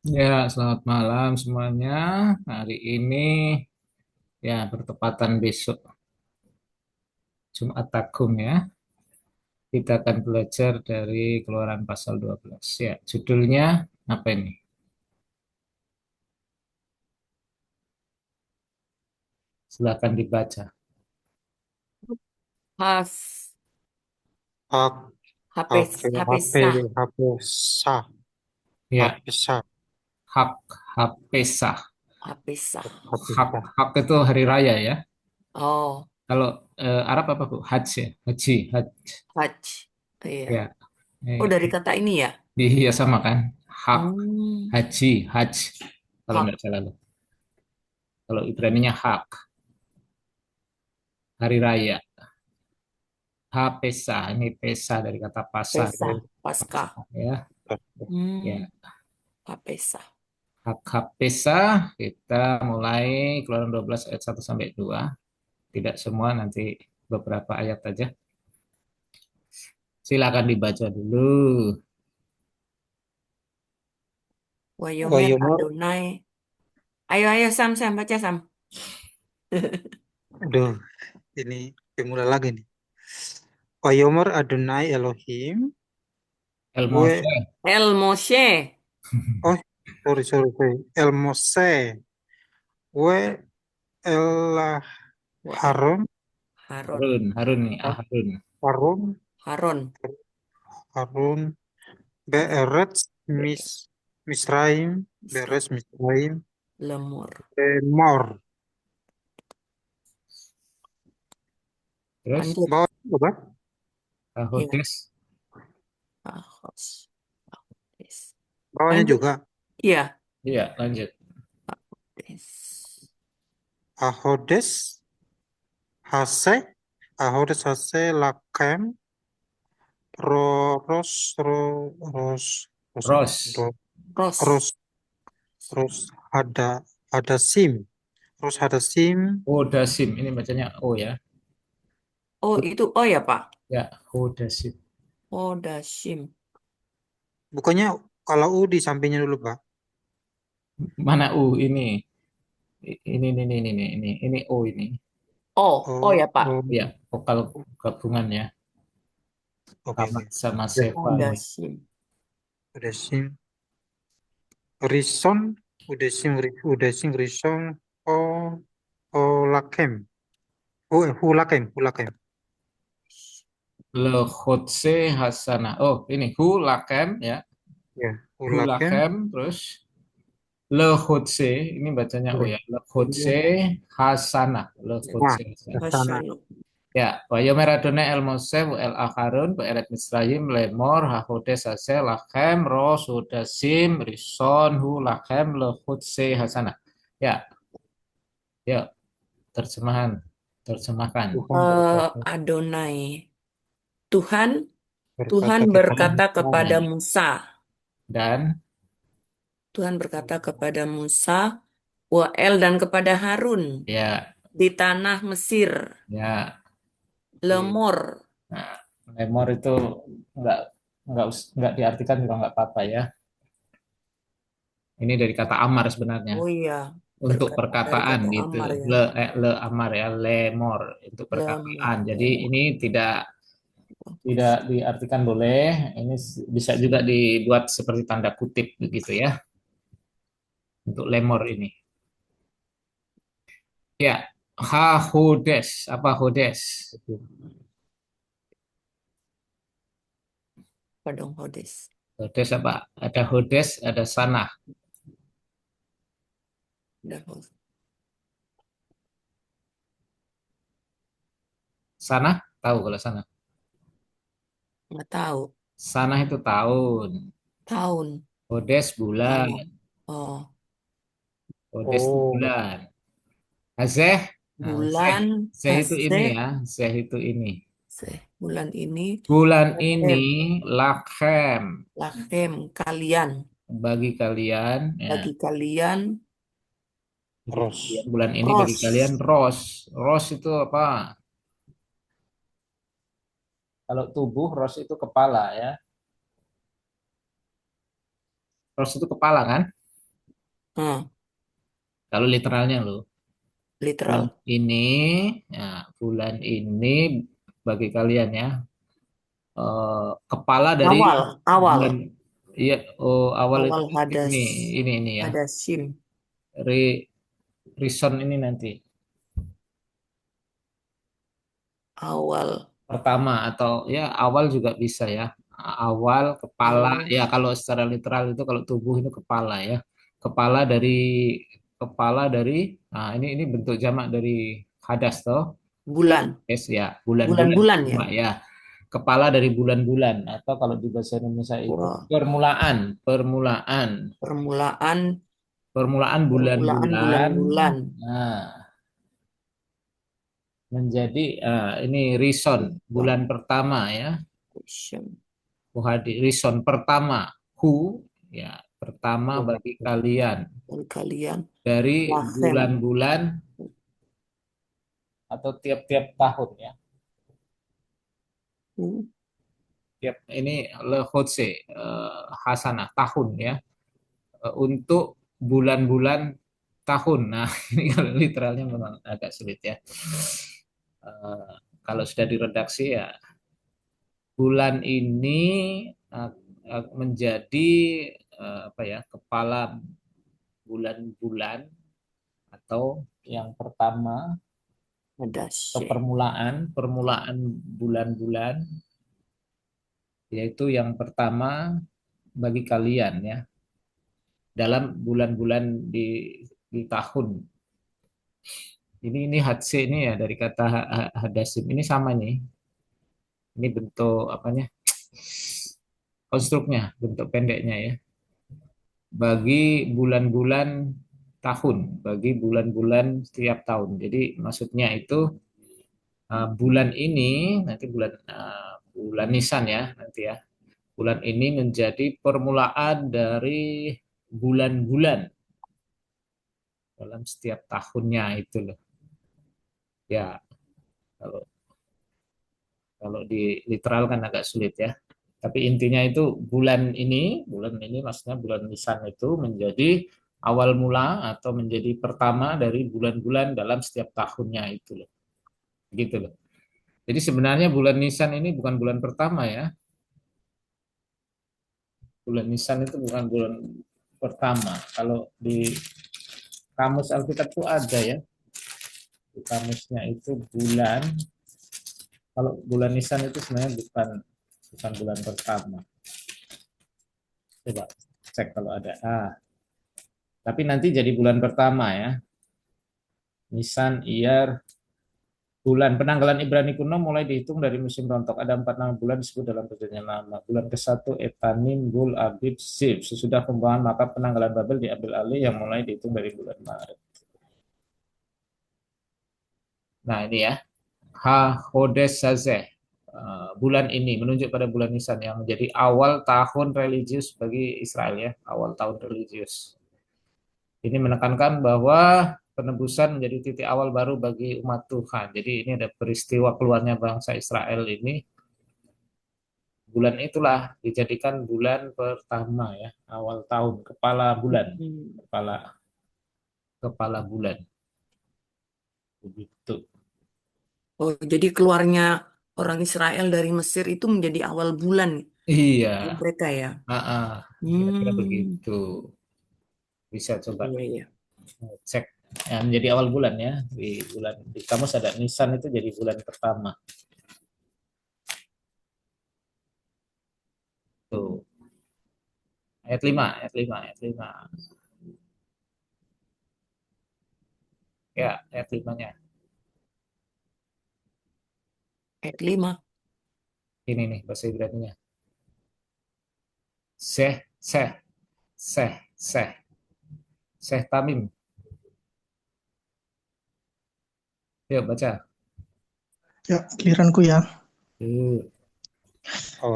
Ya, selamat malam semuanya. Hari ini ya bertepatan besok Jumat Agung ya. Kita akan belajar dari Keluaran pasal 12. Ya, judulnya apa ini? Silakan dibaca. Has, Hak, HP, HP sah, HP sah. Ya, HP sah, hak Hapesah. HP sah. Hak hak itu hari raya ya. Oh, Kalau Arab apa Bu? Hajj ya. Haji, hajj. Hajj. Iya. Ya. Oh, Eh, dari kata ini ya? iya sama kan? Hak Hmm, haji, hajj. Kalau hak, nggak salah loh. Kalau Ibraninya hak, hari raya. Pesa, ini pesa dari kata pasar. Pesah, Paskah. Pasar, ya, Hmm, ya. HP sah. Hak pesa, kita mulai Keluaran 12 ayat 1 sampai 2. Tidak semua, nanti beberapa ayat aja. Silakan dibaca dulu. Wayomer Wayumur, Adonai. Ayo, ayo, Sam, baca, Sam. aduh, ini dimulai lagi nih. Wayumur Adonai Elohim, El We, Moshe. El Moshe. Oh, sorry. El Mose, we El WL Harun, Harun. Harun nih, Oh, Harun. Harun, Harun. Harun, Be'eretz, Misraim, Misra, Beres Misraim, Lemur. Mor. Terus Lanjut. bawah apa? Iya. Hodes, Ahos. Ahos. bawahnya Lanjut. juga. Iya. Iya, lanjut. Des. Ahodes, Hase, Ahodes, Hase, Lakem, Ros, Ros apa? Ros. Ros, ada Sim, ada Sim. Hodasim, ini bacanya O ya. Oh, itu oh ya, Pak. Ya, Hodasim. Oh, Dashim. Bukannya kalau U di sampingnya dulu, Pak. Mana U ini? Ini O ini. Oh, oh Oh, ya, Pak. oh. Ya, vokal gabungan ya. Oke, Sama oke. sama Ya. Seva Oh, ini. Dashim. Udah sim. Rison, udah sim Rison. Oh, oh Lakem. Oh, Hulakem. Lehotse Hasanah. Oh, ini Hulakem ya. Ya, Hulakem. Terus Lehotse, ini bacanya O ya. Lehotse Hasanah. Lehotse Hasanah. Hasyanu. Ya, wa yomer Adonai el Mose el Aharun eret Misrayim lemor hahodes hase lachem ros hudasim rison hu lachem lehutse hasana. Ya, ya terjemahan terjemahkan. Tuhan berkata, Adonai. Tuhan, Tuhan berkata kepada berkata Musa kepada Musa. dan Tuhan berkata kepada Musa, Wael dan kepada Harun ya di tanah Mesir. ya di Lemur. nah, lemor itu enggak enggak diartikan juga enggak apa-apa ya. Ini dari kata amar sebenarnya. Oh iya, Untuk berkata dari perkataan kata gitu. Amar ya. Le amar ya, lemor untuk Lemur, perkataan. Jadi lemur. ini tidak diartikan boleh. Ini bisa juga dibuat seperti tanda kutip begitu ya untuk lemor ini. Ya, hodes apa hodes? Padang Hodes. Hodes apa? Ada hodes, ada sanah. Dah, Sanah tahu kalau sanah. nggak tahu. Sanah itu tahun. Tahun. Hodes bulan. Tahun. Oh, Hodes itu bulan. Zeh, nah, Zeh, bulan Zeh itu ini Haseh. ya, Zeh itu ini. Bulan ini. Bulan ini Lahem. Lakhem Lahem kalian. bagi kalian ya. Bagi kalian. Bagi Ros. kalian bulan ini bagi kalian Ros. Ros. Ros itu apa? Kalau tubuh Ros itu kepala ya. Ros itu kepala kan? Hmm, Kalau literalnya loh. Bulan literal. ini, ya, bulan ini bagi kalian ya, kepala dari Awal, bulan, awal, iya, oh, awal itu awal ini, hadas, ini ya, hadasim. Ri, Rison ini nanti Awal. pertama atau ya awal juga bisa ya. Awal kepala Oh, ya kalau secara literal itu kalau tubuh itu kepala ya. Kepala dari kepala dari nah ini bentuk jamak dari hadas toh. bulan. Yes ya, bulan-bulan Bulan-bulan ya. Mbak ya. Kepala dari bulan-bulan atau kalau di bahasa Indonesia itu Wah, permulaan, permulaan, permulaan, permulaan permulaan bulan-bulan. bulan-bulan. Nah, menjadi ini rison bulan pertama ya. Question. Rison pertama, who ya, pertama Oh, bagi kalian dari kalian. dari Lachem. bulan-bulan atau tiap-tiap tahun ya. Hmm, Tiap ini lehotse hasanah tahun ya. Untuk bulan-bulan tahun. Nah, ini kalau literalnya memang agak sulit ya. Eh, Kalau sudah diredaksi ya bulan ini eh, menjadi apa ya kepala bulan-bulan atau yang pertama atau hadas. permulaan permulaan bulan-bulan yaitu yang pertama bagi kalian ya dalam bulan-bulan di tahun ini hadse ini ya dari kata hadasim ini sama nih. Ini bentuk apanya? Konstruknya, bentuk pendeknya ya. Bagi bulan-bulan tahun, bagi bulan-bulan setiap tahun. Jadi maksudnya itu bulan ini nanti bulan Nisan ya nanti ya. Bulan ini menjadi permulaan dari bulan-bulan dalam setiap tahunnya itu loh. Ya, kalau kalau di literal kan agak sulit ya. Tapi intinya itu bulan ini maksudnya bulan Nisan itu menjadi awal mula atau menjadi pertama dari bulan-bulan dalam setiap tahunnya itu loh. Gitu loh. Jadi sebenarnya bulan Nisan ini bukan bulan pertama ya. Bulan Nisan itu bukan bulan pertama. Kalau di kamus Alkitab itu ada ya. Di kamusnya itu bulan. Kalau bulan Nisan itu sebenarnya bukan bulan pertama. Coba cek kalau ada. Tapi nanti jadi bulan pertama ya. Nisan, Iyar, bulan. Penanggalan Ibrani kuno mulai dihitung dari musim rontok. Ada 4 nama bulan disebut dalam perjanjian lama. Bulan ke-1 Etanim, Bul, Abib, Zif. Sesudah pembuangan maka penanggalan Babel diambil alih yang mulai dihitung dari bulan Maret. Nah ini ya. Ha bulan ini menunjuk pada bulan Nisan yang menjadi awal tahun religius bagi Israel ya. Awal tahun religius. Ini menekankan bahwa penebusan menjadi titik awal baru bagi umat Tuhan. Jadi ini ada peristiwa keluarnya bangsa Israel ini. Bulan itulah dijadikan bulan pertama ya, awal tahun, kepala bulan, Hmm. kepala kepala bulan. Begitu. Oh, jadi keluarnya orang Israel dari Mesir itu menjadi awal bulan Iya, buat mereka ya. kira-kira Hmm. begitu. Bisa coba Iya, iya. cek ya, menjadi awal bulan ya di bulan di kamus ada Nisan itu jadi bulan pertama tuh ayat 5 ya ayat 5-nya Ayat 5. ini nih bahasa Ibrani-nya seh seh seh seh seh tamim yuk baca. Ya, giliranku ya. Yuk.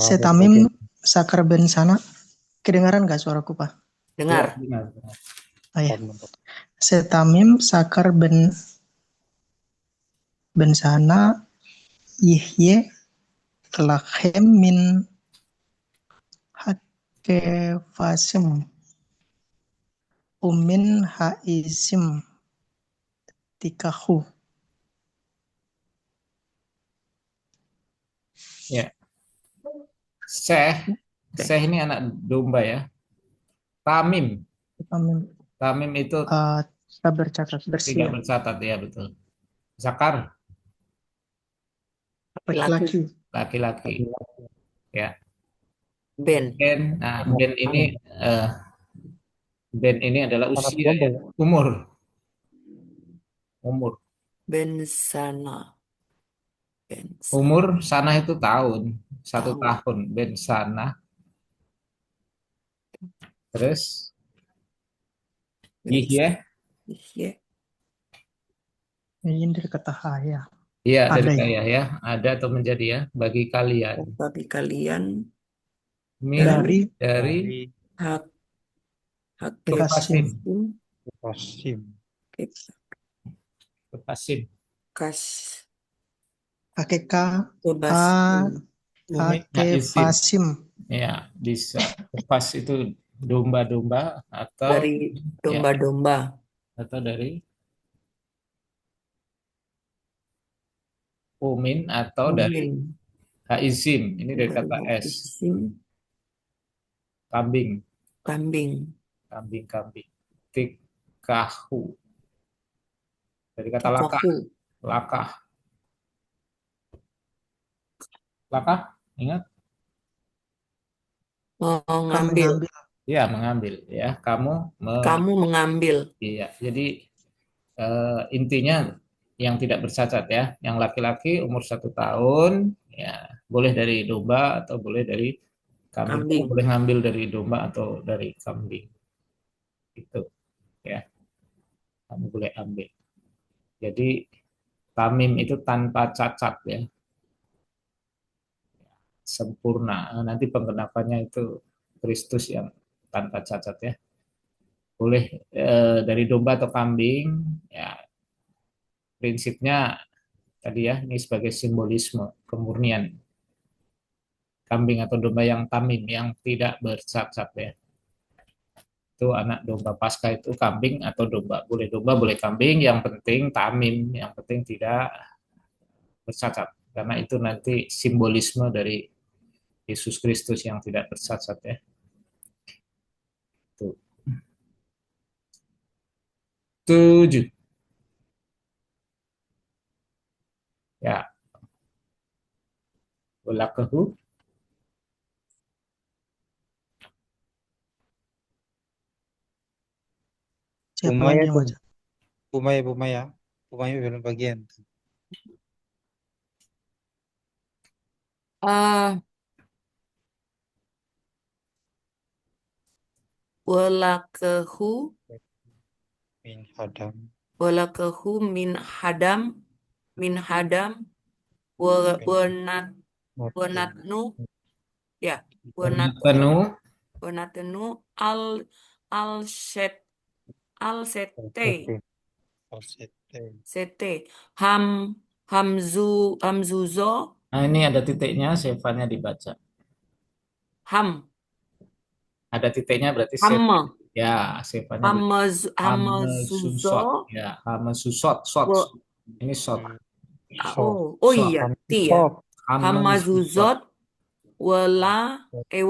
Setamim Sakar Ben Sana. Kedengaran gak suaraku, Pak? Ya, Dengar. benar. Oh, ya. Setamim Sakar Ben Sana Yihye Lachem Min Hakefasim. Umin haisim tikahu. Ya. Seh ini anak domba ya. Tamim. Tamim. Tamim itu Tak bercatat tidak bersiap. bercatat ya, betul. Zakar, Laki-laki. laki-laki. Ya. Ben. Ben ini adalah usia ya. Umur. Bensana. Umur sana itu tahun. 1 Tahun. tahun. Ben sana. Terus Yihye. Iya. Ini dari kata haya. Iya, dari Ada ya? kaya ya. Ada atau menjadi ya. Bagi kalian. Bagi kalian Min Dari dari hak Kasim. Kepasim. Kepasim. kas Hakeka kebasim. Hakefasim. Ya, bisa. Kepas itu domba-domba atau Dari domba-domba. atau dari umin atau dari Umin. haizim. Ini dari Dari kata es. haisim. Kambing. Kambing. Kambing. Tikahu. Dari kata lakah. Tikahu. Lakah. Lakah, ingat? Mengambil. Ya, mengambil ya. Kamu mengambil. Iya. Jadi intinya yang tidak bercacat ya. Yang laki-laki umur 1 tahun, ya boleh dari domba atau boleh dari kambing. Kamu Kambing. boleh ngambil dari domba atau dari kambing. Itu ya. Kamu boleh ambil. Jadi tamim itu tanpa cacat ya. Sempurna. Nanti penggenapannya itu Kristus yang tanpa cacat ya. Boleh dari domba atau kambing, ya prinsipnya tadi ya, ini sebagai simbolisme kemurnian. Kambing atau domba yang tamim, yang tidak bercacat ya. Itu anak domba Paskah itu kambing atau domba, boleh kambing, yang penting tamim, yang penting tidak bercacat. Karena itu nanti simbolisme dari Yesus Kristus yang tidak bercacat ya. Tuh. 7. Ya, walakahu. Siapa lagi yang baca? Bumaya film bagian. Walakahu. Min hadam. Walakahu min hadam. Min hadam. Wanatnu. Ya. Penuh. Wanatnu al-sete. Sete. Hamzuzo. Nah, ini ada titiknya, sefannya dibaca. Ham. Ada titiknya berarti Hamma. ya, sefannya Hamazuzo. ya, hamasusot, sot. Ini sot. Oh iya, ti ya. Hamazuzot wala ya,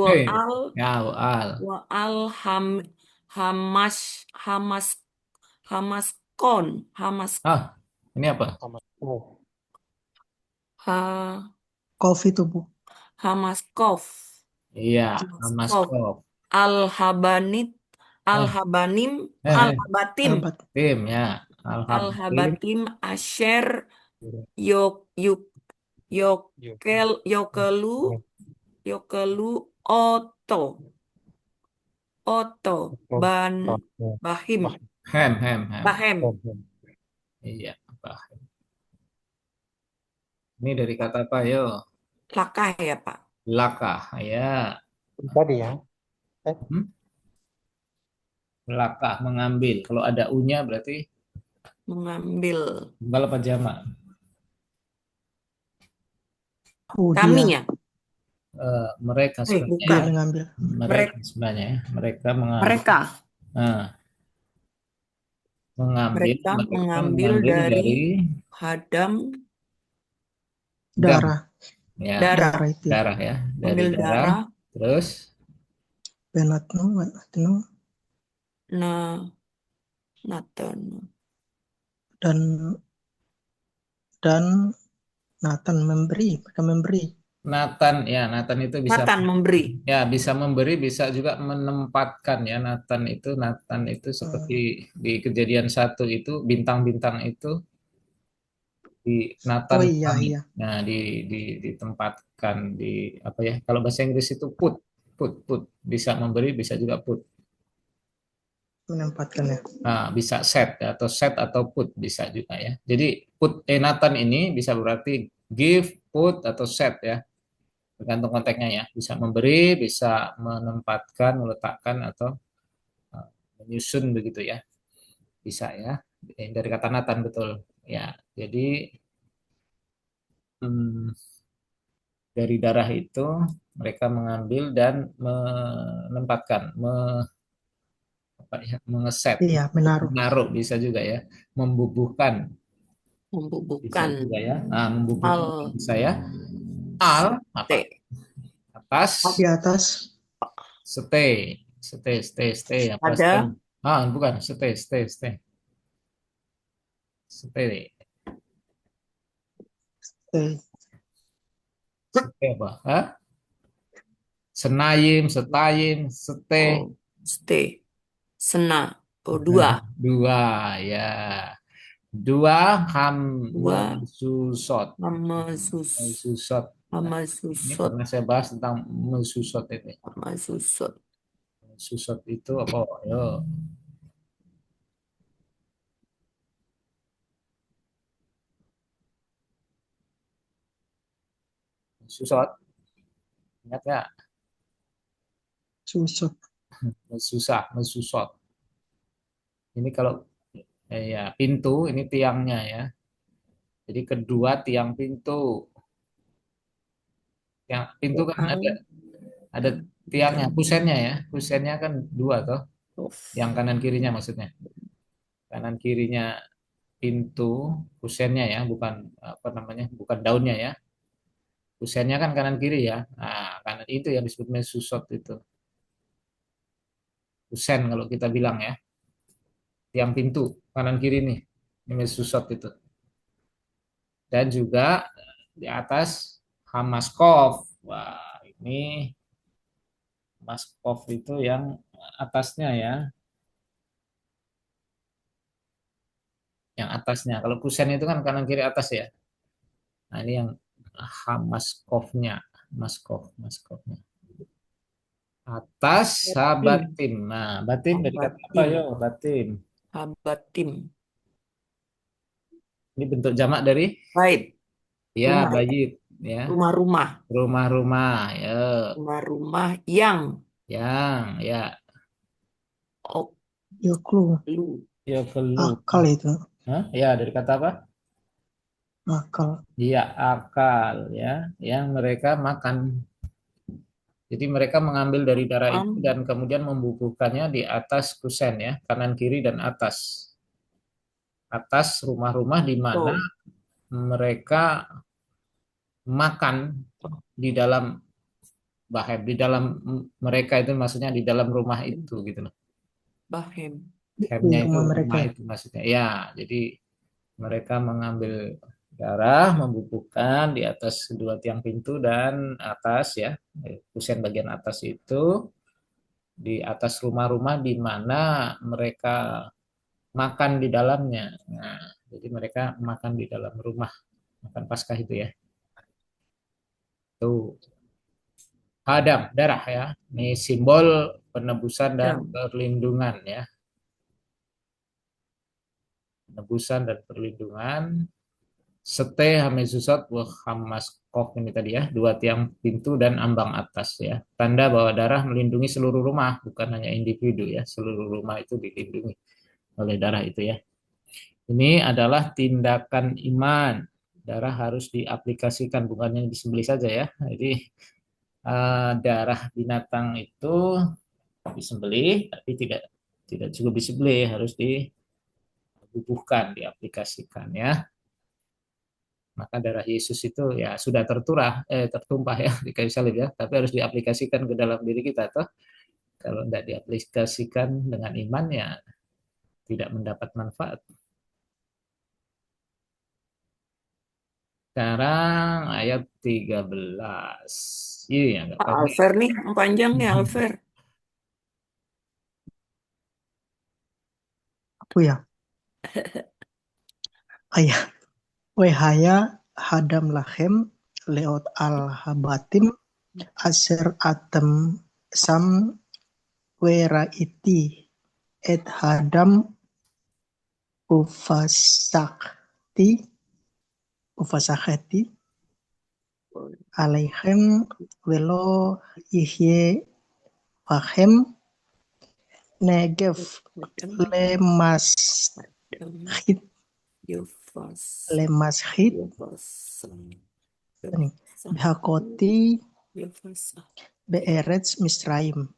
al hamaskon. Ini apa? Kofi itu, Bu. Hamaskov. Iya, hamaskov. Al-habanim. Tim ya. Al-habatim asher yokelu oto bahim. Bahem. Iya, bahem. Ini dari kata apa, yo? Lakah ya, Pak? Lakah, ya. Tadi ya. Lakah, mengambil. Kalau ada u-nya berarti mengambil. tunggal apa jamak? Kami ya? Mereka sebenarnya. Bukan. Mengambil. Mereka sebenarnya ya. Mereka mengambil. Mereka. Nah, Mereka mereka mengambil mengambil dari dari hadam dam, Darah. ya, darah. Darah itu ya. darah ya, dari Ambil darah, darah, terus Benatno, Benatno, nah, Nathan. dan dan Nathan memberi, mereka memberi. Nathan, ya Nathan itu bisa, Nathan memberi. ya bisa memberi, bisa juga menempatkan ya. Nathan itu seperti Hmm. di Kejadian 1 itu bintang-bintang itu di Nathan Oh iya, kami. iya. Nah, ditempatkan di apa ya? Kalau bahasa Inggris itu put bisa memberi, bisa juga put. Menempatkan ya. Nah, bisa set ya, atau set atau put bisa juga ya. Jadi Nathan ini bisa berarti give, put atau set ya. Tergantung konteksnya ya. Bisa memberi, bisa menempatkan, meletakkan atau menyusun begitu ya. Bisa ya. Dari kata Nathan betul. Ya, jadi hmm, dari darah itu mereka mengambil dan menempatkan, apa ya, mengeset, Iya, menaruh. menaruh bisa juga ya, membubuhkan bisa Membubuhkan. juga ya. Nah, membubuhkan Al bisa ya. Al apa? T. Di Atas, atas, stay apa stay? Ada Bukan stay eh, stay apa? Setayim, stay. oh, stay. Sena. Oh, dua. Dua ya. Dua Dua mesusot. sama sus Mesusot. Nah, sama ini susut pernah saya bahas tentang mesusot itu. sama susut. Mesusot itu apa? Yo, mesusot. Ingat nggak? susut. Mesusot. Ini kalau ya pintu, ini tiangnya ya. Jadi kedua tiang pintu. Yang pintu kan Soal ada tiangnya, kusennya ya. Kusennya kan dua toh. of Yang kanan kirinya maksudnya. Kanan kirinya pintu, kusennya ya, bukan apa namanya, bukan daunnya ya. Kusennya kan kanan kiri ya. Nah, kanan itu yang disebut mesusot itu. Kusen kalau kita bilang ya. Tiang pintu kanan kiri nih. Ini mesusot itu. Dan juga di atas Hamaskov. Wah, ini Hamaskov itu yang atasnya ya. Yang atasnya. Kalau kusen itu kan kanan kiri atas ya. Nah, ini yang Hamaskovnya. Maskovnya. Atas batim. batin. Nah, batin dari kata apa Batim. yo? Batin. Batim. Ini bentuk jamak dari Bait. ya Rumah. bayit ya. Rumah-rumah. Rumah-rumah ya. Rumah-rumah yang Yang ya. Ya, clue. oklu. Ya kelu. Akal itu. Hah? Ya dari kata apa? Akal. Iya akal ya. Yang mereka makan. Jadi mereka mengambil dari darah itu dan kemudian membubuhkannya di atas kusen ya, kanan kiri dan atas. Atas rumah-rumah di mana Oh, mereka makan di dalam bahem, di dalam mereka itu maksudnya di dalam rumah itu gitu loh. bahem. Di Hemnya itu rumah mereka rumah ya. itu maksudnya. Ya, jadi mereka mengambil darah, membubuhkan di atas kedua tiang pintu dan atas ya, kusen bagian atas itu di atas rumah-rumah di mana mereka makan di dalamnya. Nah, jadi mereka makan di dalam rumah, makan Paskah itu ya. Tuh, hadam, darah ya. Ini simbol penebusan dan Dan perlindungan ya. Penebusan dan perlindungan. Sete Hamesusot wah Hamaskov ini tadi ya, dua tiang pintu dan ambang atas ya. Tanda bahwa darah melindungi seluruh rumah, bukan hanya individu ya. Seluruh rumah itu dilindungi oleh darah itu ya. Ini adalah tindakan iman. Darah harus diaplikasikan, bukan hanya disembelih saja ya. Jadi darah binatang itu disembelih, tapi tidak cukup disembelih, harus dibubuhkan, diaplikasikan ya. Maka darah Yesus itu ya sudah tertumpah ya di kayu salib ya, tapi harus diaplikasikan ke dalam diri kita toh. Kalau tidak diaplikasikan dengan iman ya tidak mendapat manfaat. Sekarang ayat 13. Iya, nggak Pak pendek. Alfer nih, yang panjang nih Alfer. Aku ya. Ayah. Wehaya hadam lahem leot al habatim aser atem sam wera iti et hadam ufasakti alaihem velo ihye fahem negev lemashit lemashit ini bihakoti be'eretz Misraim.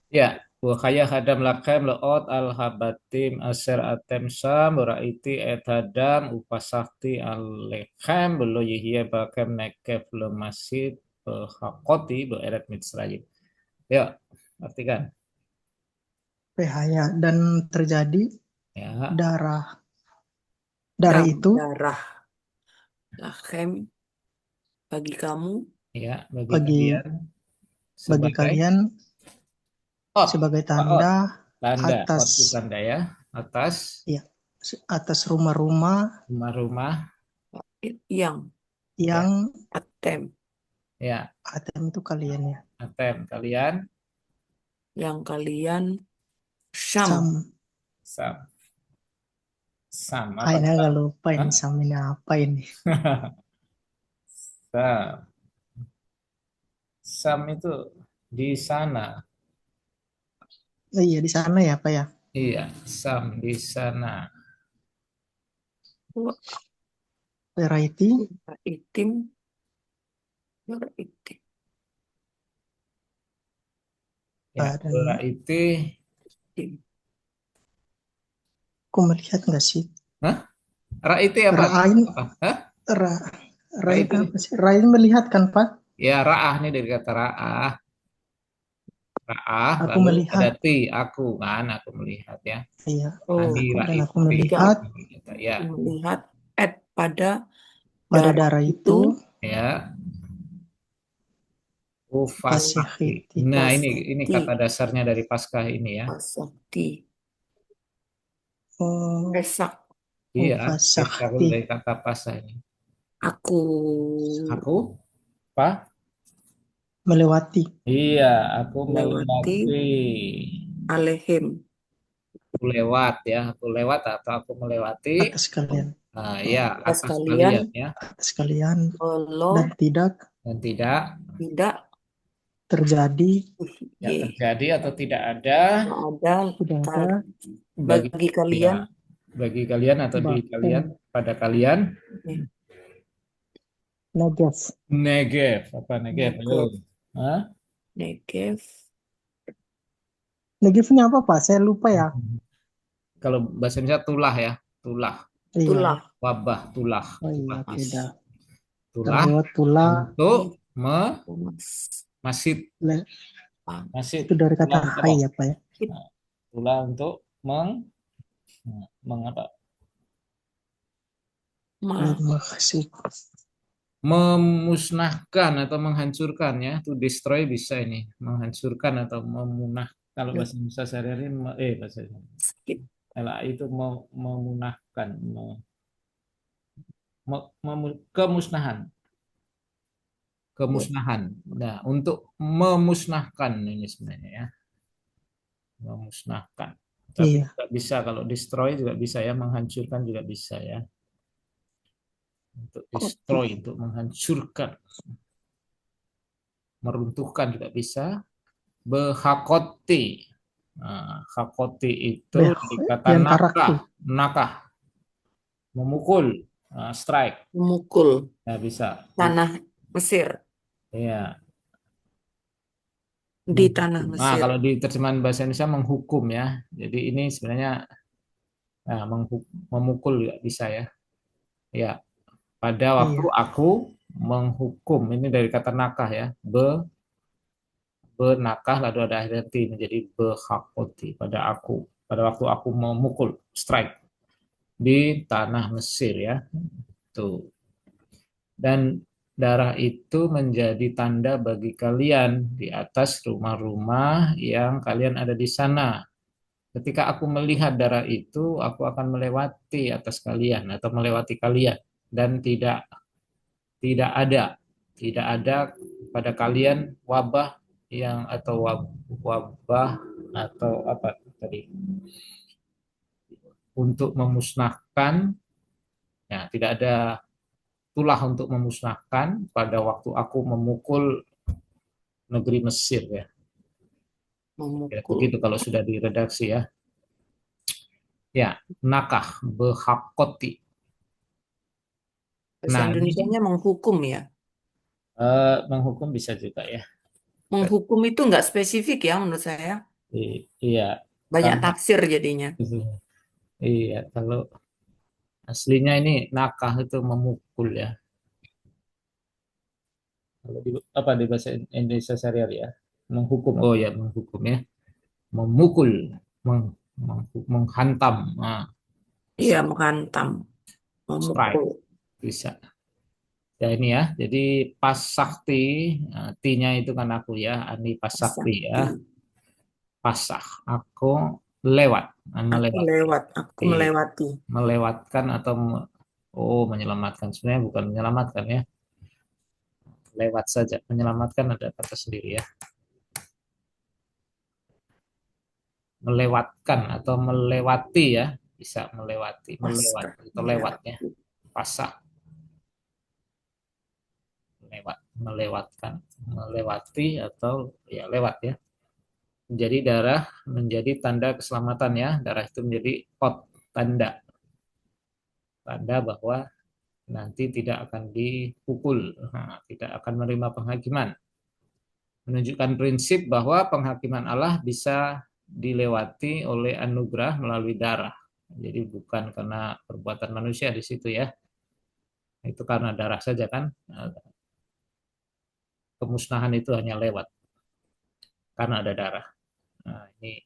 Ya, Wahaya hadam lakem leot al habatim aser atem sam beraiti et hadam upasakti alechem belo yihye bakem nekev lemasid hakoti beeret Mitzrayim. Ya, artikan. Wehaya dan terjadi Ya, darah Dam, itu darah lahem bagi kamu, ya, bagi bagi kalian kalian ot, sebagai ot, tanda tanda, ot itu atas tanda ya, atas atas rumah-rumah rumah-rumah yang yang atem, ya, atem itu kalian ya. atem kalian yang kalian Syam, Sam. sam apa Ini agak lupa Hah? ini Sam ini apa ini. sam sam itu di sana, Oh, iya di sana ya Pak ya. iya, sam di sana, Variety itim, itim, ya, dan berarti itim. aku melihat nggak sih raiti apa? Ra'ain Apa? Hah? Ra'ain Raiti. apa sih? Ra'ain melihat kan Pak? Ya, ra'ah nih dari kata ra'ah. Ra'ah, Aku lalu melihat. ada ti, aku kan, aku melihat ya. Iya. Adi Dan aku raiti. melihat Ya, Melihat pada pada darah itu ya. Ufasakti. Fasihiti. Nah, ini kata dasarnya dari Paskah ini ya. Fasakti, Oh, Pesak, Iya, Ufasakti. dari kata Paskah ini. aku Aku, Pak? Melewati. Iya, aku melewati melewati. alehem, Aku lewat ya, aku lewat atau aku melewati. Atas kalian. Nah, ya, atas atas kalian, kalian ya. Atas kalian. lo Dan tidak tidak terjadi terjadi atau tidak ada bagi kalian, ya, bagi kalian atau di kalian pada kalian Negev. Apa Negev? Ayo. Hah? Negev, Negevnya apa Pak? Saya lupa ya. Kalau bahasa Indonesia tulah ya, tulah, tulah, wabah, tulah. Oh iya, tidak. Tulah Terbuat tulah untuk masid. Itu dari kata hai ya Pak ya. Tulah untuk mengapa? Memusnahkan atau menghancurkan ya, to destroy bisa ini, menghancurkan atau memunah. Kalau bahasa Indonesia sehari-hari bahasa itu memunahkan, kemusnahan. Nah, untuk memusnahkan ini sebenarnya ya, memusnahkan. Tapi juga bisa kalau destroy juga bisa ya, menghancurkan juga bisa ya. Untuk destroy, untuk menghancurkan, meruntuhkan juga bisa. Behakoti. Nah, hakoti itu dikata nakah, memukul, strike. Memukul. Ya, bisa. Tanah Mesir. Iya. Di tanah Mesir. Nah, kalau di terjemahan bahasa Indonesia menghukum ya. Jadi ini sebenarnya Nah, memukul juga bisa ya. Ya, pada waktu Iya. aku menghukum, ini dari kata nakah ya, benakah lalu ada akhirnya ti menjadi behakoti pada waktu aku memukul strike di tanah Mesir ya. Tuh. Dan darah itu menjadi tanda bagi kalian di atas rumah-rumah yang kalian ada di sana. Ketika aku melihat darah itu, aku akan melewati atas kalian atau melewati kalian dan tidak ada pada kalian wabah yang atau wabah atau apa tadi untuk memusnahkan, ya tidak ada tulah untuk memusnahkan pada waktu aku memukul negeri Mesir ya. Ya, Memukul. begitu kalau sudah diredaksi ya. Ya, nakah behakoti. Bahasa Nah, ini Indonesianya menghukum ya. menghukum bisa juga ya. Menghukum itu nggak spesifik ya menurut saya. Iya, Banyak karena tafsir jadinya. iya kalau aslinya ini nakah itu memukul ya. Kalau di apa di bahasa Indonesia sehari-hari ya. Menghukum. Oh ya, menghukum ya. Memukul, menghantam. Nah, Iya, bisa menghantam, strike memukul. bisa. Ya ini ya. Jadi pas sakti, nah, T-nya itu kan aku ya, Ani pas sakti ya. Sakti. Pasah. Aku lewat, Aku melewati. lewat, aku Iya, melewati. melewatkan atau menyelamatkan. Sebenarnya bukan menyelamatkan ya. Lewat saja. Menyelamatkan ada kata sendiri ya. Melewatkan atau melewati ya. Bisa melewati, melewat Pasrah, atau lewatnya. melewati. Pasah, lewat, melewatkan, melewati atau ya lewat ya. Menjadi darah menjadi tanda keselamatan ya. Darah itu menjadi pot, tanda. Tanda bahwa nanti tidak akan dipukul, nah, tidak akan menerima penghakiman. Menunjukkan prinsip bahwa penghakiman Allah bisa dilewati oleh anugerah melalui darah. Jadi bukan karena perbuatan manusia di situ ya. Itu karena darah saja kan. Nah, kemusnahan itu hanya lewat karena ada darah. Nah, ini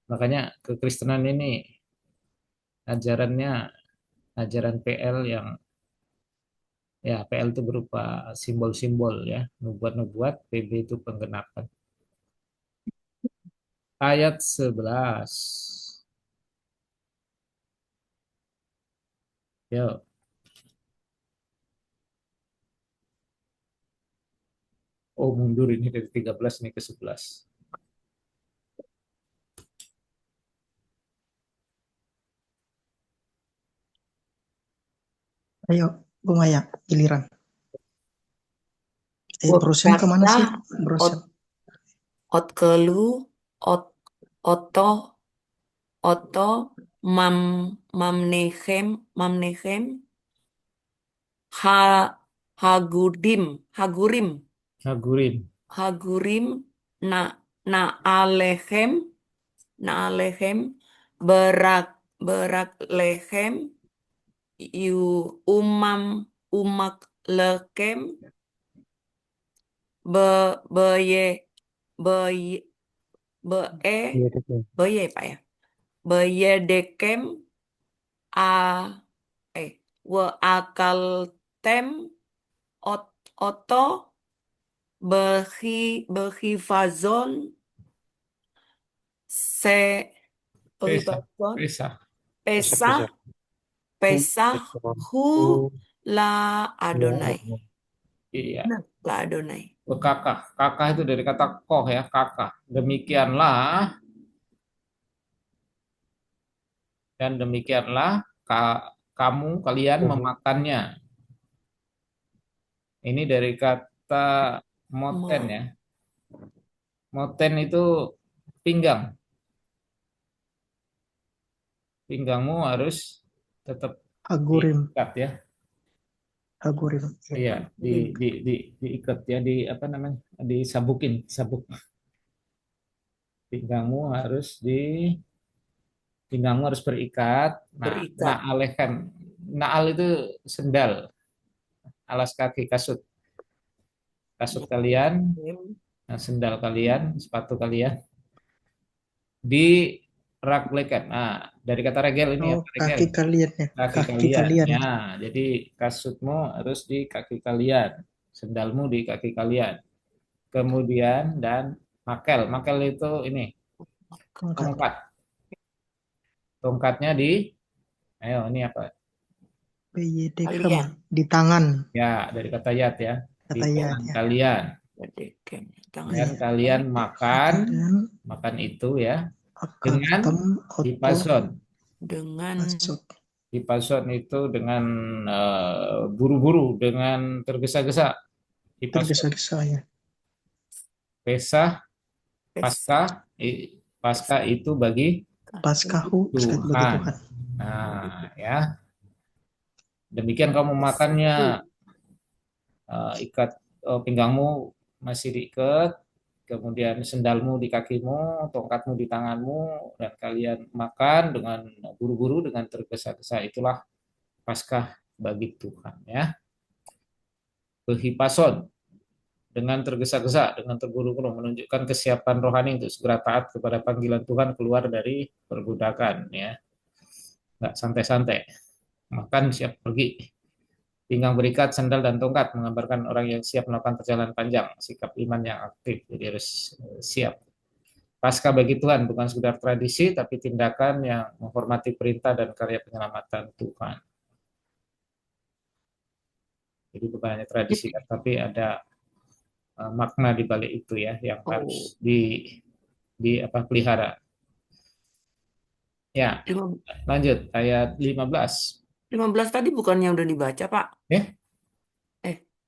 makanya kekristenan ini ajarannya ajaran PL yang ya PL itu berupa simbol-simbol ya, nubuat-nubuat, PB itu penggenapan. Ayat 11. Yuk. Oh, mundur ini dari 13 ini ke 11. Ayo, Bu Maya, giliran. Brosen kemana Berkata sih? Brosen. Otkelu, ot, oto, oto, mam, mamnechem, ha, hagudim, Hagurim. hagurim, na, na alechem, berak, berak lechem, yu umak lekem, be, beye, beye, be, Iya, itu. beye Pak ya, beye dekem, a, we akal tem, oto, behifazon, se, Pesah. behifazon, Pesah. pesa, Bisa-bisa. pesa, Itu. hu, la Ya, Adonai. Iya. Benar, la Adonai. Kakah. Kakah itu dari kata koh ya, kakah. Demikianlah dan demikianlah kalian memakannya. Ini dari kata moten Me- ya. Moten itu pinggang. Pinggangmu harus tetap Hagurim, diikat ya. Hagurim. Iya, diikat ya, di apa namanya? Disabukin, sabuk. Pinggangmu harus pinggangmu harus berikat. Nah, Berikat. na'alehem. Na'al itu sendal, alas kaki, kasut kalian, sendal kalian, sepatu kalian diraglekan. Nah, dari kata regel ini Oh, apa regel? kaki kalian ya. Kaki Kaki kalian. kalian. Ya, jadi kasutmu harus di kaki kalian, sendalmu di kaki kalian. Kemudian dan makel. Makel itu ini Tongkat. tongkat. Tongkatnya ayo ini apa? Beyedekhem. Kalian. Di tangan. Ya, dari kata yat ya. Di Kata yat tangan ya. kalian. Berdekam. Tangan. Dan Iya. kalian makan Dan itu ya dengan akaltem oto hipason. Dengan masuk. Hipason itu dengan buru-buru, dengan tergesa-gesa. Hipason. Tergesa-gesa ya. Pesah, pes. Paskah itu bagi Paskahu, paskat bagi Tuhan. Tuhan. Nah, ya. Demikian kamu makannya, ikat pinggangmu masih diikat, kemudian sendalmu di kakimu, tongkatmu di tanganmu, dan kalian makan dengan buru-buru, dengan tergesa-gesa. Itulah Paskah bagi Tuhan, ya. Kehipason, dengan tergesa-gesa, dengan terburu-buru, menunjukkan kesiapan rohani untuk segera taat kepada panggilan Tuhan keluar dari perbudakan, ya. Nggak santai-santai, makan siap pergi. Pinggang berikat, sandal dan tongkat menggambarkan orang yang siap melakukan perjalanan panjang, sikap iman yang aktif, jadi harus siap. Paskah bagi Tuhan bukan sekedar tradisi, tapi tindakan yang menghormati perintah dan karya penyelamatan Tuhan. Jadi bukan hanya tradisi, tapi ada makna di balik itu ya, yang harus pelihara. Ya, lanjut ayat 15. 15 tadi bukannya udah dibaca, Pak?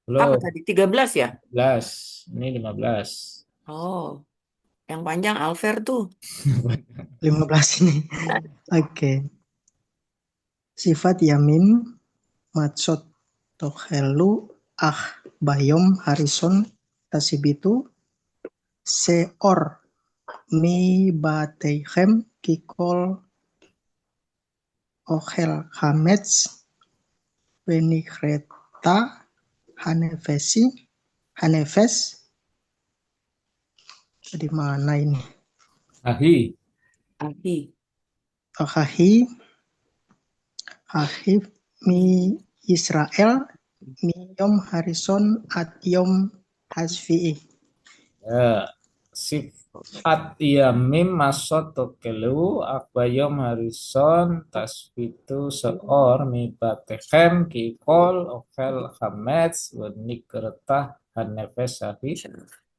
Belum. Apa tadi? 13 ya? 15. Ini 15. Oh, yang panjang Alfer tuh. 15 ini. Oke. Sifat Yamim Matsot Tokhelu Bayom Harison Tasibitu Seor Mi Bateichem Kikol Ochel Hametz Benikreta Hanefes. Di mana ini? Ahi. Ahi mi Israel mi Yom Harison at Yom Hasfi'i. Sifat Yamim Masot Tokelu Akbayom Harison Tasfitu Seor Mi Batechem Kikol Okel Hametz Wenikreta Hanefes Ahi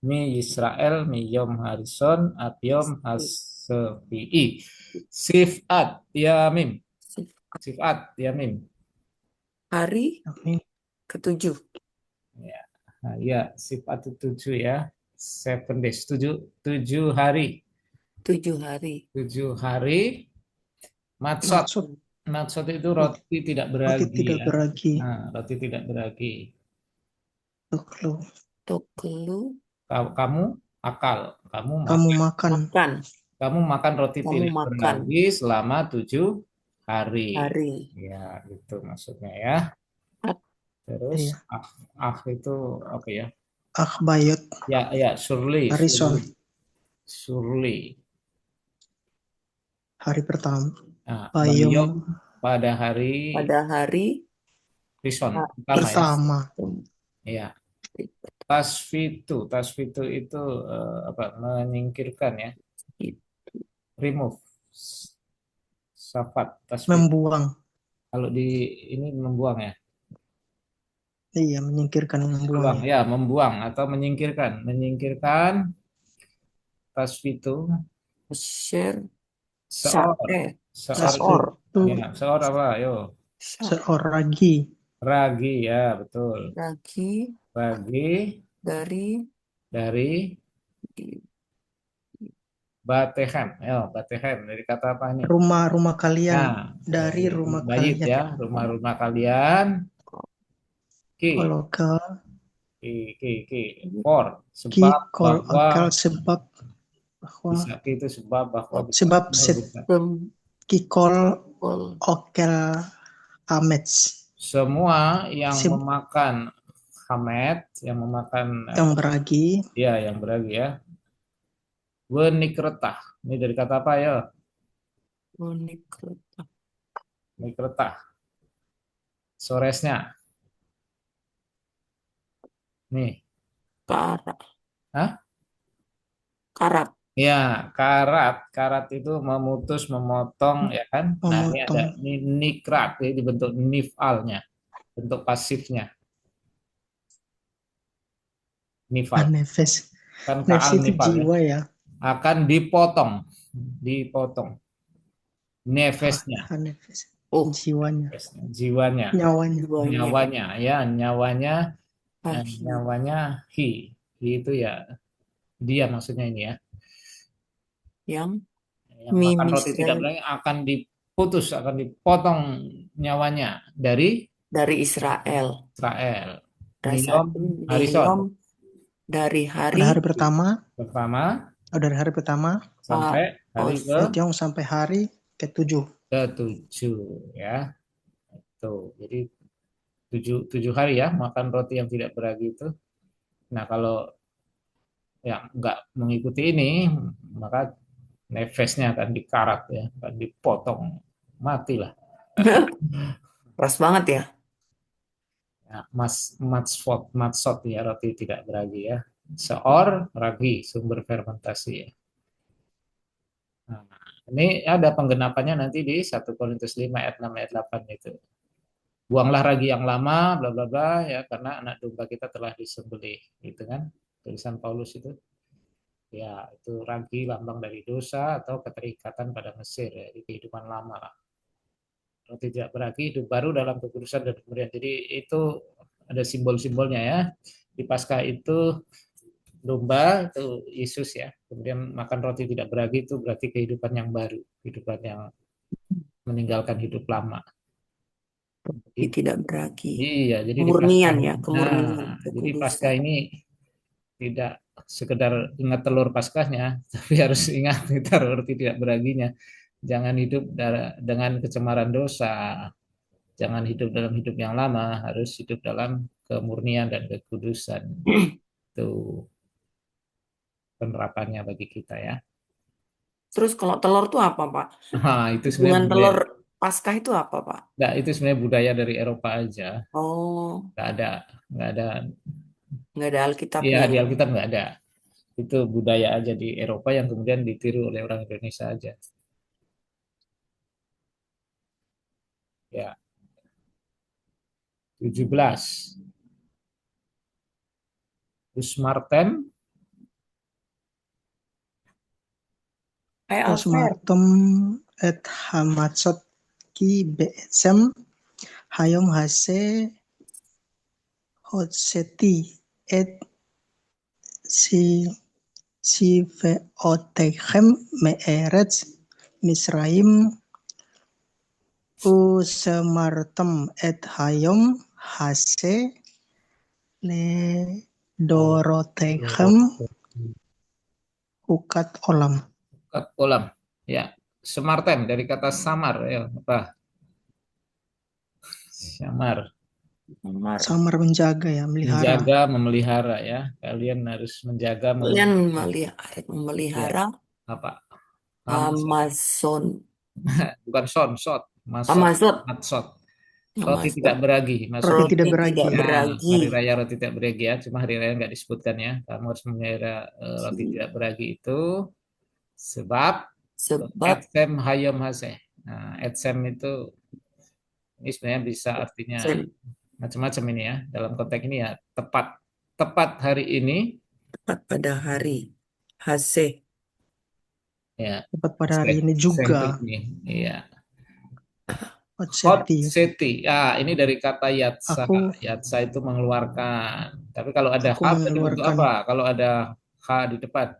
Mi Israel Mi Yom Harison at Yom Hasfi'i. Sifat Yamim. Sifat Yamim. Hari ketujuh. Ya, sifat ketujuh ya. 7 days, 7 hari. 7 hari. 7 hari. Matsot. Matsot itu roti tidak beragi. Roti tidak beragi. Nah, roti tidak beragi. Toklu. Kamu akal. Kamu makan. Kamu makan roti tidak beragi selama 7 hari. Ya, itu maksudnya ya. Terus itu apa ya? Bayot. Ya, surli. Harison. Surli. Hari pertama. Bayom pada hari Rison pertama. Ya. Tasfitu itu menyingkirkan ya. Remove. Safat. Membuang. Kalau di ini membuang ya. Iya, menyingkirkan, membuang. Ya, membuang atau menyingkirkan. Menyingkirkan tasfitu. Seor apa? Yo. Seor ragi. Ragi ya, betul. Ragi dari Batechem. Batechem dari kata apa ini? Rumah kalian. Dari rumah kalian. Ya, rumah kalian. Sebab bahwa Kikol Kol. Okel Amets. Semua yang Sim- memakan hamet, yang memakan Yang beragi. ya, yang beragi ya. Wenikretah. Ini dari kata apa ya? Unikreta. Nikretah. Soresnya. Nih. Karat. Hah? Karat. Ya, karat. Karat itu memutus, memotong, ya kan? Nah, ini ada Memotong. nikrat, ini dibentuk nifalnya, bentuk pasifnya. Nifal. Nefes. Kan Nefes kaal itu nifal ya. jiwa ya. Akan dipotong. Dipotong. Nefesnya. Nefes. Oh, Jiwanya. Nefesnya. Jiwanya. Nyawanya. jiwanya. Nyawanya. Ya, nyawanya. Ahi. Nyawanya hi. Hi itu ya dia maksudnya ini ya. Yang Yang makan roti tidak mimisel berani akan diputus, akan dipotong nyawanya dari dari Israel. Israel. Dasar Niyom Harison. Niyom dari Pada hari pertama. Dari hari pertama. Sampai hari Tiong sampai hari ke-7. ke-7 ya. Tuh, jadi 7 hari ya makan roti yang tidak beragi itu. Nah, kalau yang nggak mengikuti ini, maka nefesnya akan dikarat ya, akan dipotong, matilah. Keras banget ya. Ya, matsot ya, roti tidak beragi ya. Seor ragi, sumber fermentasi ya. Nah, ini ada penggenapannya nanti di 1 Korintus 5 ayat 6 ayat 8 itu. Buanglah ragi yang lama, bla bla bla ya, karena anak domba kita telah disembelih, gitu kan? Tulisan Paulus itu. Ya, itu ragi lambang dari dosa atau keterikatan pada Mesir ya, di kehidupan lama lah. Roti tidak beragi, hidup baru dalam kekudusan dan kemudian. Jadi itu ada simbol-simbolnya ya. Di Paskah itu domba itu Yesus ya. Kemudian makan roti tidak beragi itu berarti kehidupan yang baru, kehidupan yang meninggalkan hidup lama. Jadi tidak beragi. Iya, jadi di Kemurnian Paskah. ya, kemurnian, Jadi kekudusan. Paskah ini tidak sekedar ingat telur Paskahnya, tapi harus ingat roti tidak beraginya. Jangan hidup dengan kecemaran dosa. Jangan hidup dalam hidup yang lama, harus hidup dalam kemurnian dan kekudusan. Itu penerapannya bagi kita ya. Terus kalau telur itu apa, Pak? Nah, itu Dengan sebenarnya telur Paskah itu apa, Pak? Nah, itu sebenarnya budaya dari Eropa aja. Oh, Nggak ada, nggak ada ya Alkitabnya. di Alkitab nggak ada. Itu budaya aja di Eropa yang kemudian ditiru oleh orang Indonesia aja. Ya, 17. Usmarten, Postmartem et hamatsot ki be'etsem hayom hase hotseti et si veotechem me'eretz Misraim usemartem et hayom hase le dorotechem ukat olam. kolam. Ya, semarten dari kata samar ya, apa? Samar menjaga ya, melihara. Menjaga, memelihara ya. Kalian harus menjaga, Kalian memelihara. memelihara Apa? Amazon. Bukan shot. Maksud Matsot. Roti tidak beragi. Roti tidak beragi. tidak beragi. Hari raya roti tidak beragi ya. Cuma hari raya nggak disebutkan ya. Kamu harus memelihara roti tidak beragi itu sebab etsem hayom haseh. Nah, etsem itu ini sebenarnya bisa artinya macam-macam ini ya. Dalam konteks ini ya tepat hari ini. Tepat pada hari haseh. Ya. Tepat pada hari ini juga. Iya. Hotseti. Ini dari kata yatsa. Yatsa itu mengeluarkan. Tapi kalau ada H bentuk apa? Kalau ada H di depan.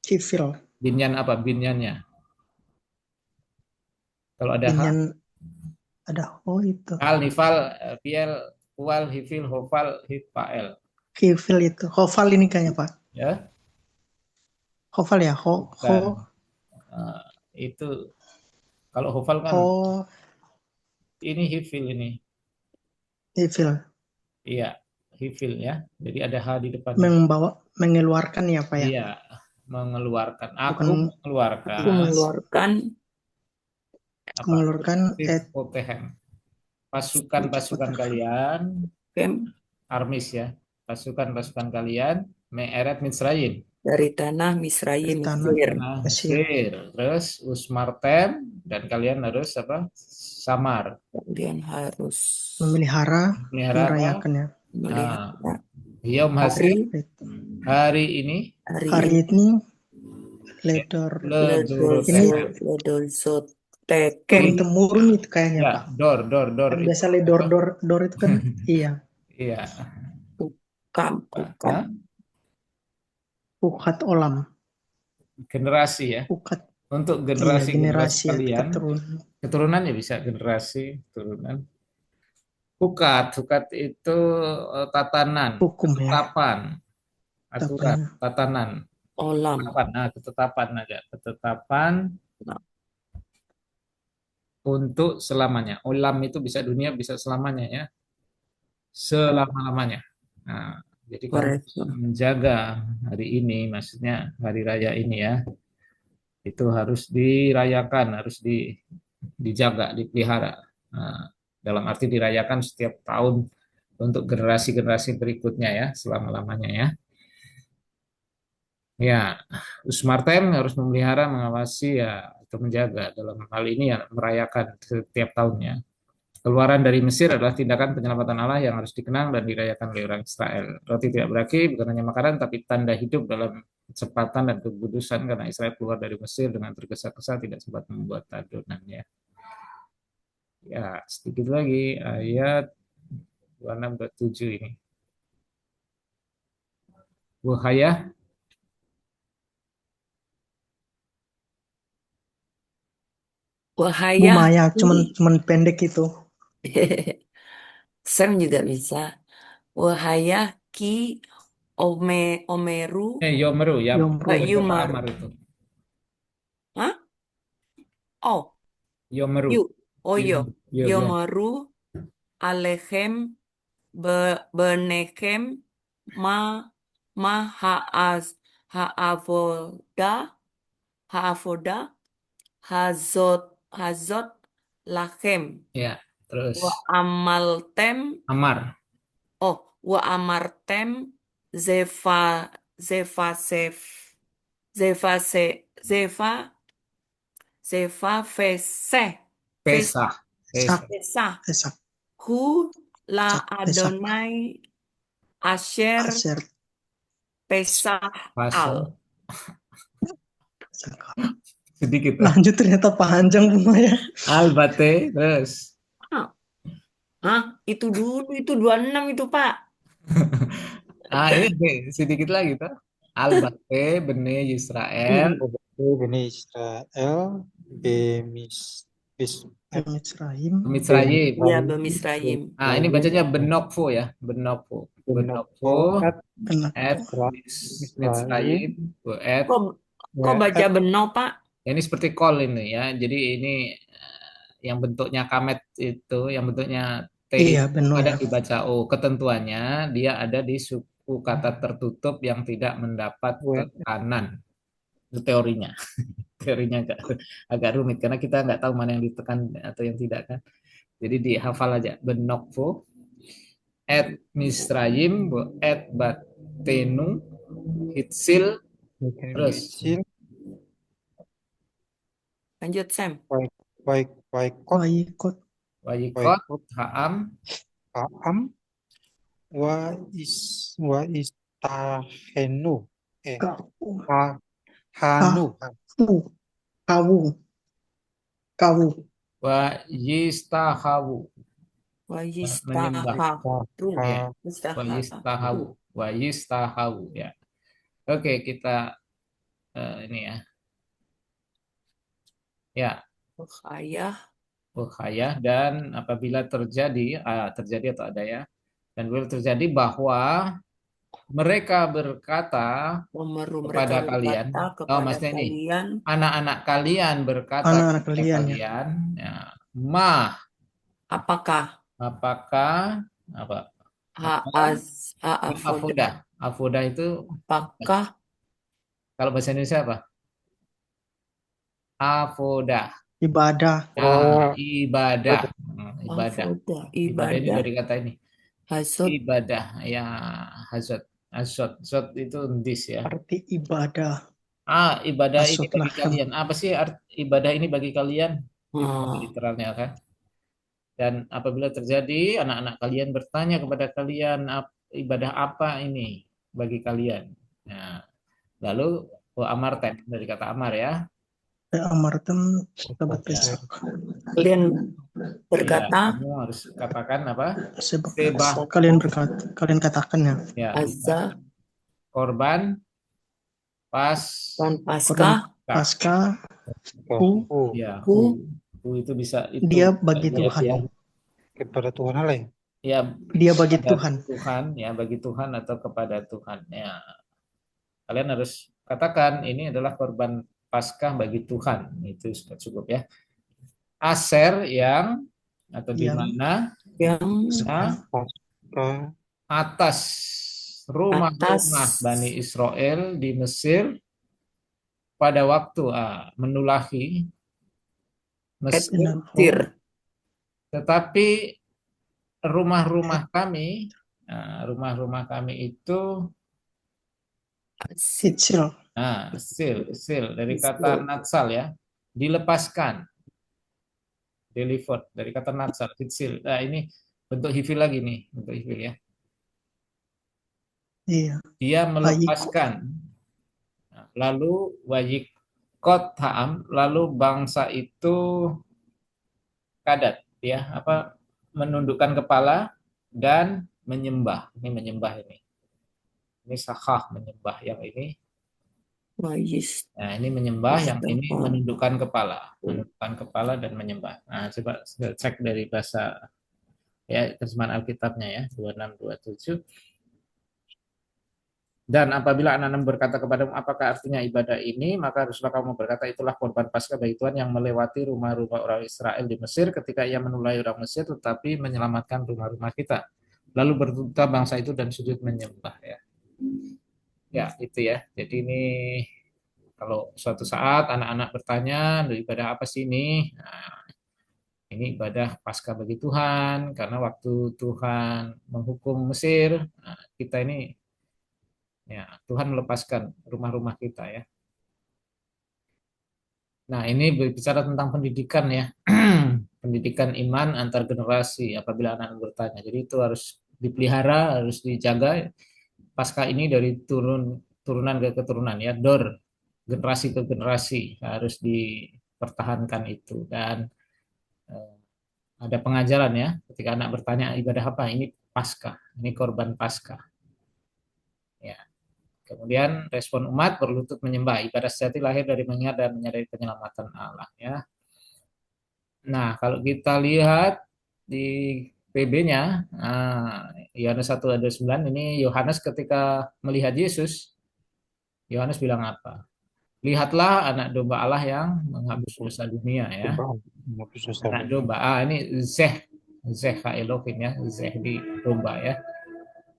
Kifil. Binyan apa? Binyannya. Kalau ada Binyan, H. ada ho itu. Al, nifal, fiel, wal, hifil, hofal, hifael. Hifil itu. Hofal ini kayaknya Pak. Ya. Hofal ya. Itu Kalau hafal kan Oh, ini hifil ini. ifil. Iya, hifil ya. Jadi ada H di depannya. Mengeluarkan ya, Pak ya. Iya, mengeluarkan. Bukan Aku Aku mengeluarkan mengeluarkan apa? mengeluarkan Potehen. Pasukan-pasukan kalian, kem armis ya. Pasukan-pasukan kalian me'eret Mitzrayim. dari tanah Misraim, dari tanah Mesir. Nah, Mesir. Mesir. Terus Usmartem dan kalian harus apa? Samar. Kalian harus Memelihara, Melihara apa? merayakannya. melihara Yom Hasil hari hari ini Hari ini ledor ini Ledorotehem. Ledolzot turun Tekem. temurun itu kayaknya, Ya, Pak. dor Kan itu biasa ledor apa? dor itu kan iya, Iya. Bukan. Hah? ukat olam, Generasi ya. ukat Untuk iya generasi-generasi generasi ya kalian, keturunan. keturunannya bisa generasi, keturunan. Hukat itu tatanan, Hukum ya, ketetapan, aturan, apanya? tatanan, Olam. ketetapan, ketetapan aja, ketetapan Nah, untuk selamanya. Ulam itu bisa dunia, bisa selamanya ya, selama-lamanya. Nah, jadi kamu correct. bisa menjaga hari ini, maksudnya hari raya ini ya, itu harus dirayakan, harus dijaga, dipelihara. Nah, dalam arti dirayakan setiap tahun untuk generasi-generasi berikutnya ya, selama-lamanya ya. Ya, Usmartem harus memelihara, mengawasi ya, atau menjaga dalam hal ini ya, merayakan setiap tahunnya. Keluaran dari Mesir adalah tindakan penyelamatan Allah yang harus dikenang dan dirayakan oleh orang Israel. Roti tidak berarti bukan hanya makanan, tapi tanda hidup dalam kecepatan dan kekudusan karena Israel keluar dari Mesir dengan tergesa-gesa tidak sempat membuat adonannya. Ya, sedikit lagi ayat 26-27 ini. Wahaya, Wahaya. Maya cuman pendek itu. Sam juga bisa. Wahaya ki omeru Yomeru ya, Yomru. Bapak Yumar. Amar itu. Hah? Oh, Yomeru. yu. Oh yo. Yo. Yomaru alechem benekem ma ma haavoda haavoda hazot lachem Ya, terus wa amaltem Amar. wa amartem zefa zefa sef zefa se zefa zefa Pesah. Sak, fesa sak, hu la sak, pesak, Adonai asher aser, pesah al. Pasang. sak. Sedikit. Lanjut ternyata panjang Maya. Albate, terus. Hah? Itu dulu, itu 26 itu, Pak. Ini sedikit lagi tuh. Albate, Bene Yisrael, Bani Israel, Bemis, Bis, Mitzrayim, Mitzrayim. Ya, Bemisrayim. Ini bacanya Benokvo ya, Benokvo. Benokvo, at benar. at Mitzrayim, Mitzrayim, at Kok baca beno, Pak? ini seperti call ini ya. Jadi ini yang bentuknya kamet itu, yang bentuknya T Iya, itu benar ada ya. dibaca O. Ketentuannya dia ada di suku kata tertutup yang tidak mendapat tekanan. Itu teorinya. Teorinya agak rumit karena kita nggak tahu mana yang ditekan atau yang tidak kan. Jadi dihafal aja. Benokvo, at Misrayim, at Batenu, Hitsil, terus Kecil, Lanjut, Sam. Waikot, Waikot, Wayikot, Haam, Paam, Wa Istahenu, Kau, Hanu, Kawu, Kawu, Wayistahawu, menyembah. Wayistaharu. Ya. Istaharu. Wayistahawu, Wayistahawu ya. Oke, kita ini ya. Ya, Ayah. Bukhayah dan apabila terjadi atau ada ya, dan bila terjadi bahwa mereka berkata Mereka kepada kalian, berkata oh kepada maksudnya ini, kalian, anak-anak kalian berkata Anak-anak kepada kalian ya. kalian, ya, ma, apakah apakah, apa, Ha'afoda, afoda, afoda itu, apakah kalau bahasa Indonesia apa? Afoda, Ibadah. ibadah, ibadah. afoda, Ibadah ini ibadah, dari kata ini, hasud, ibadah, ya, hazot, hazot, zot itu dis ya. Arti ibadah. Ibadah ini Asot bagi lahem. kalian. Apa sih ibadah ini bagi kalian? Itu Hmm. literalnya kan. Dan apabila terjadi, anak-anak kalian bertanya kepada kalian, ibadah apa ini bagi kalian? Nah, lalu amarten dari kata amar ya. Amartem sahabat Ya, Pesach. Kalian ya, berkata, kamu harus katakan apa? Sebab Sebah, kalian katakan ya. ya, Azza korban pas, dan Korban Paskah Paskah ya, Hu itu bisa itu dia bagi ya, Tuhan. kepada Tuhan Allah ya. ya Dia bagi kepada Tuhan. Tuhan ya, bagi Tuhan atau kepada Tuhan ya. Kalian harus katakan ini adalah korban Paskah bagi Tuhan. Itu sudah cukup ya. Aser yang atau di Yang mana yang Paskah atas rumah-rumah Bani Israel di Mesir pada waktu menulahi Mesir, Mesir, tetapi rumah-rumah kami itu Sitsil. sil dari kata natsal ya, dilepaskan, delivered dari kata natsal, sil. Nah, ini bentuk hifil lagi nih, bentuk hifil ya. Iya. Dia melepaskan. Lalu wajikot ha'am, lalu bangsa itu kadat ya, apa, menundukkan kepala dan menyembah. Ini menyembah ini. Ini sahah menyembah yang ini. Wajis, Nah, ini menyembah, yang ini menundukkan kepala dan menyembah. Nah, coba cek dari bahasa ya terjemahan Alkitabnya ya, 2627. Dan apabila anak-anak berkata kepadamu, apakah artinya ibadah ini? Maka haruslah kamu berkata, itulah korban Paskah bagi Tuhan yang melewati rumah-rumah orang Israel di Mesir ketika ia menulai orang Mesir, tetapi menyelamatkan rumah-rumah kita. Lalu berduka bangsa itu dan sujud menyembah ya. Ya, itu ya. Jadi ini kalau suatu saat anak-anak bertanya, ibadah apa sih ini? Nah, ini ibadah Paskah bagi Tuhan, karena waktu Tuhan menghukum Mesir, nah, kita ini ya Tuhan melepaskan rumah-rumah kita ya. Nah, ini berbicara tentang pendidikan ya. Pendidikan iman antar generasi apabila anak-anak bertanya. Jadi itu harus dipelihara, harus dijaga. Paskah ini dari turunan ke keturunan ya, generasi ke generasi harus dipertahankan itu. Dan ada pengajaran ya, ketika anak bertanya ibadah apa, ini Paskah, ini korban Paskah. Ya. Kemudian respon umat berlutut menyembah. Ibadah sejati lahir dari mengingat dan menyadari penyelamatan Allah ya. Nah, kalau kita lihat di PB-nya, Yohanes 1 ayat 9, ini Yohanes ketika melihat Yesus, Yohanes bilang apa? Lihatlah anak domba Allah yang menghapus dosa dunia ya. Anak domba. Ini Zeh Elohim ya, Zeh di domba ya.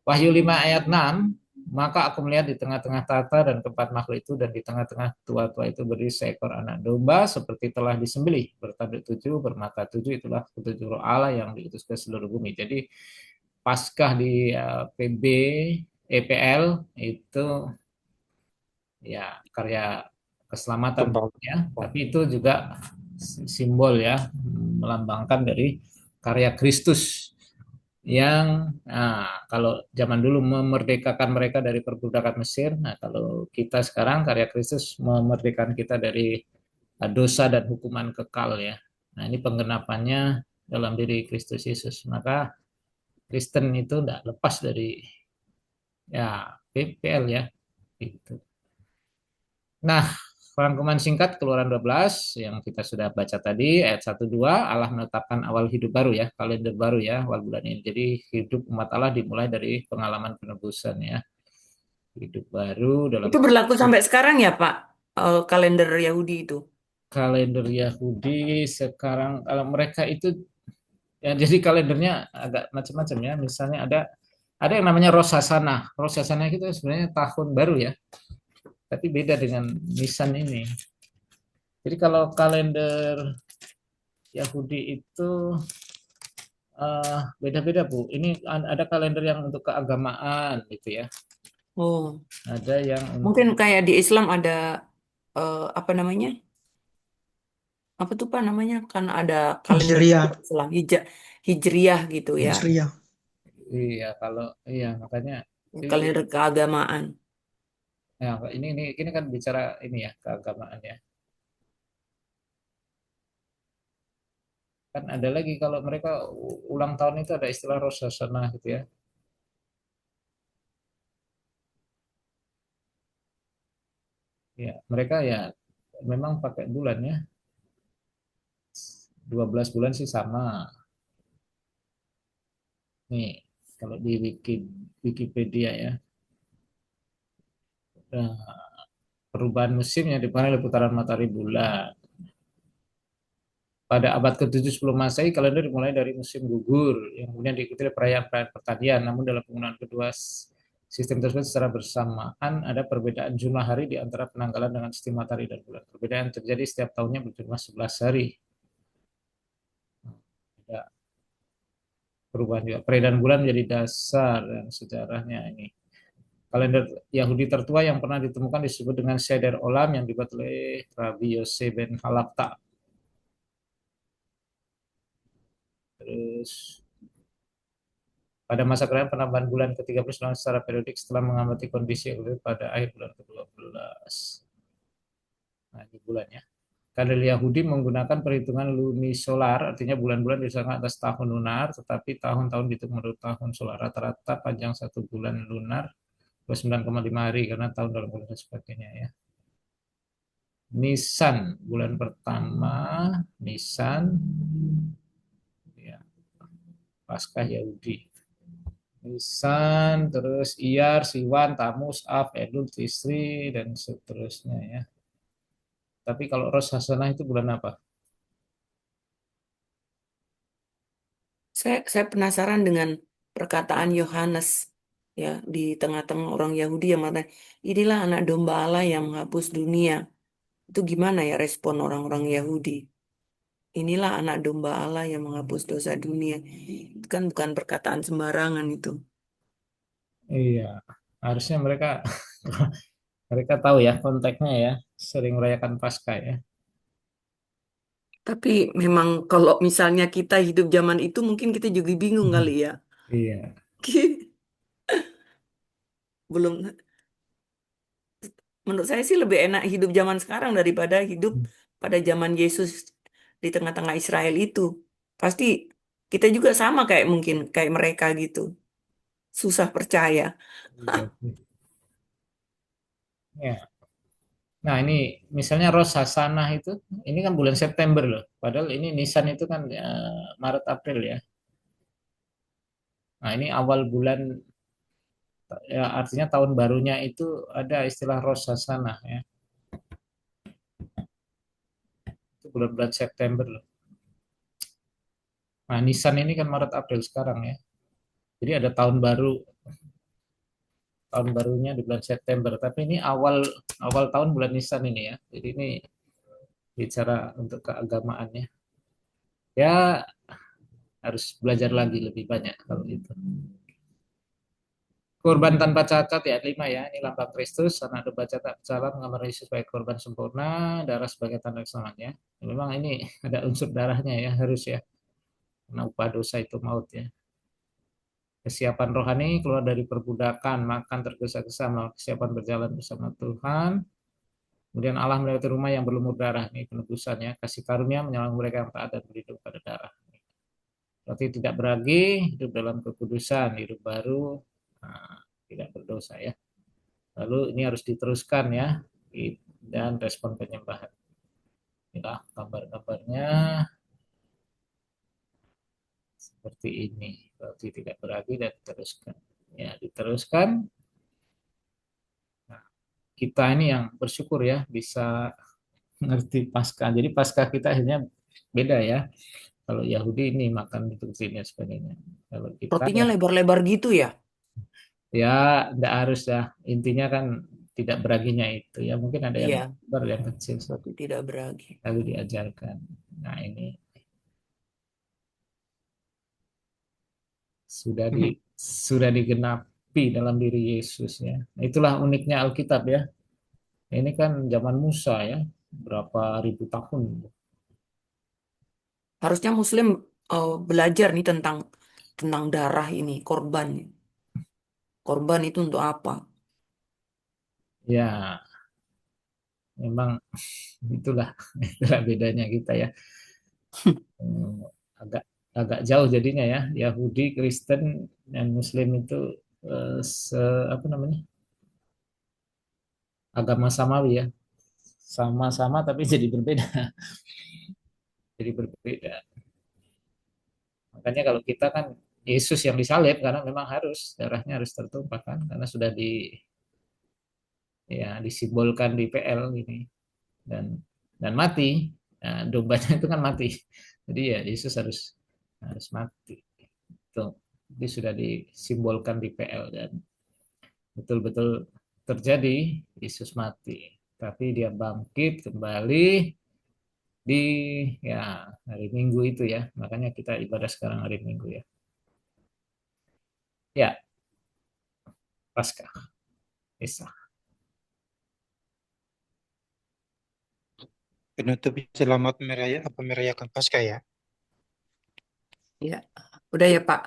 Wahyu 5 ayat 6, maka aku melihat di tengah-tengah tata dan keempat makhluk itu, dan di tengah-tengah tua-tua itu berdiri seekor anak domba seperti telah disembelih, bertanduk 7, bermata 7, itulah petunjuk roh Allah yang diutus ke seluruh bumi. Jadi Paskah di PB EPL itu ya karya keselamatan ya, tapi itu juga simbol ya, melambangkan dari karya Kristus yang kalau zaman dulu memerdekakan mereka dari perbudakan Mesir. Nah, kalau kita sekarang karya Kristus memerdekakan kita dari dosa dan hukuman kekal ya. Nah, ini penggenapannya dalam diri Kristus Yesus. Maka Kristen itu tidak lepas dari ya PPL ya gitu. Nah, rangkuman singkat Keluaran 12 yang kita sudah baca tadi, ayat 1-2, Allah menetapkan awal hidup baru ya, kalender baru ya, awal bulan ini. Jadi hidup umat Allah dimulai dari pengalaman penebusan ya. hidup baru dalam Itu berlaku sampai sekarang ya, Pak? Kalender Yahudi itu. kalender Yahudi sekarang. Kalau mereka itu ya, jadi kalendernya agak macam-macam ya. Misalnya ada yang namanya Rosh Hashanah. Rosh Hashanah itu sebenarnya tahun baru ya, tapi beda dengan Nisan ini. Jadi kalau kalender Yahudi itu beda-beda Bu. Ini ada kalender yang untuk keagamaan gitu ya. Oh, Ada yang mungkin untuk kayak di Islam ada apa namanya? Apa tuh Pak namanya? Kan ada kalender Hijriah, Islam Hijriah gitu ya, Hijriah. iya kalau iya makanya kalender keagamaan. ya, ini kan bicara ini ya keagamaan ya. Kan ada lagi kalau mereka ulang tahun itu ada istilah Rosh Hashanah gitu ya. Ya, mereka ya memang pakai bulan ya. 12 bulan sih sama. Nih, kalau di Wikipedia ya. Nah, perubahan musim yang dipengaruhi oleh putaran matahari bulan. Pada abad ke-7 sebelum Masehi, kalender dimulai dari musim gugur, yang kemudian diikuti oleh perayaan-perayaan pertanian. Namun dalam penggunaan kedua sistem tersebut secara bersamaan ada perbedaan jumlah hari di antara penanggalan dengan sistem matahari dan bulan. Perbedaan terjadi setiap tahunnya berjumlah 11 hari. Ada perubahan juga. Peredaran bulan menjadi dasar dan sejarahnya ini. Kalender Yahudi tertua yang pernah ditemukan disebut dengan Seder Olam yang dibuat oleh Rabbi Yose ben Halakta. Terus pada masa kerajaan penambahan bulan ke-39 secara periodik setelah mengamati kondisi pada akhir bulan ke-12. Nah, ini bulannya. Kalender Yahudi menggunakan perhitungan lunisolar, artinya bulan-bulan didasarkan atas tahun lunar, tetapi tahun-tahun dihitung menurut tahun solar. Rata-rata panjang satu bulan lunar 29,5 hari karena tahun dalam bulan dan sebagainya ya. Nisan bulan pertama, Nisan ya, Paskah Yahudi. Nisan, terus Iyar, Siwan, Tamus, Ab, Elul, Tisri, dan seterusnya ya. Tapi kalau Rosh Hashanah itu bulan apa? Saya penasaran dengan perkataan Yohanes ya di tengah-tengah orang Yahudi yang mengatakan inilah anak domba Allah yang menghapus dunia. Itu gimana ya respon orang-orang Yahudi? Inilah anak domba Allah yang menghapus dosa dunia. Itu kan bukan perkataan sembarangan itu. Iya, harusnya mereka mereka tahu ya konteksnya ya, sering merayakan Paskah ya. Tapi memang kalau misalnya kita hidup zaman itu mungkin kita juga bingung kali ya. Iya, Belum, menurut saya sih lebih enak hidup zaman sekarang daripada hidup pada zaman Yesus di tengah-tengah Israel itu. Pasti kita juga sama kayak mungkin kayak mereka gitu. Susah percaya. iya sih. Ya. Nah, ini misalnya Rosh Hashanah itu, ini kan bulan September loh. Padahal ini Nisan itu kan Maret April ya. Nah, ini awal bulan ya artinya tahun barunya itu ada istilah Rosh Hashanah ya. Itu bulan-bulan September loh. Nah, Nisan ini kan Maret April sekarang ya. Jadi ada tahun barunya di bulan September. Tapi ini awal awal tahun bulan Nisan ini ya. Jadi ini bicara untuk keagamaannya. Ya harus belajar lagi lebih banyak kalau itu. Korban tanpa cacat ya 5 ya. Ini lambang Kristus, anak domba cacat bersalah mengamar Yesus sebagai korban sempurna, darah sebagai tanda keselamatannya. Memang ini ada unsur darahnya ya harus ya. Karena upah dosa itu maut ya. Kesiapan rohani keluar dari perbudakan, makan tergesa-gesa, kesiapan berjalan bersama Tuhan. Kemudian Allah melewati rumah yang berlumur darah, ini penebusannya. Kasih karunia menyelamatkan mereka yang taat dan berhidup pada darah. Berarti tidak beragi, hidup dalam kekudusan, hidup baru, nah, tidak berdosa ya. Lalu ini harus diteruskan ya, dan respon penyembahan. Inilah gambar-gambarnya seperti ini. Berarti tidak beragi dan diteruskan. Ya, diteruskan kita ini yang bersyukur ya bisa ngerti Paskah. Jadi Paskah kita akhirnya beda ya. Kalau Yahudi ini makan itu sini dan sebagainya. Kalau kita Rotinya ya, lebar-lebar gitu ya. ya tidak harus ya. Intinya kan tidak beraginya itu ya. Mungkin ada yang Iya, besar, yang kecil, roti tidak beragi. lalu diajarkan. Nah ini sudah digenapi dalam diri Yesus ya. Nah, itulah uniknya Alkitab ya. Ini kan zaman Musa ya, berapa ribu tahun. Harusnya Muslim belajar nih tentang darah ini, korban. Korban itu untuk apa? Ya, memang itulah itulah bedanya kita ya. Hmm, agak agak jauh jadinya ya. Yahudi, Kristen, dan Muslim itu eh, se apa namanya? Agama samawi ya. Sama-sama tapi jadi berbeda. Jadi berbeda. Makanya kalau kita kan Yesus yang disalib karena memang harus darahnya harus tertumpahkan karena sudah disimbolkan di PL ini dan mati. Nah, dombanya itu kan mati. Jadi ya Yesus harus harus mati. Itu jadi sudah disimbolkan di PL dan betul-betul terjadi. Yesus mati, tapi dia bangkit kembali di hari Minggu itu ya. Makanya kita ibadah sekarang hari Minggu ya. Ya, Paskah, Isa. Penutup selamat merayakan Paskah ya. Ya, udah ya Pak.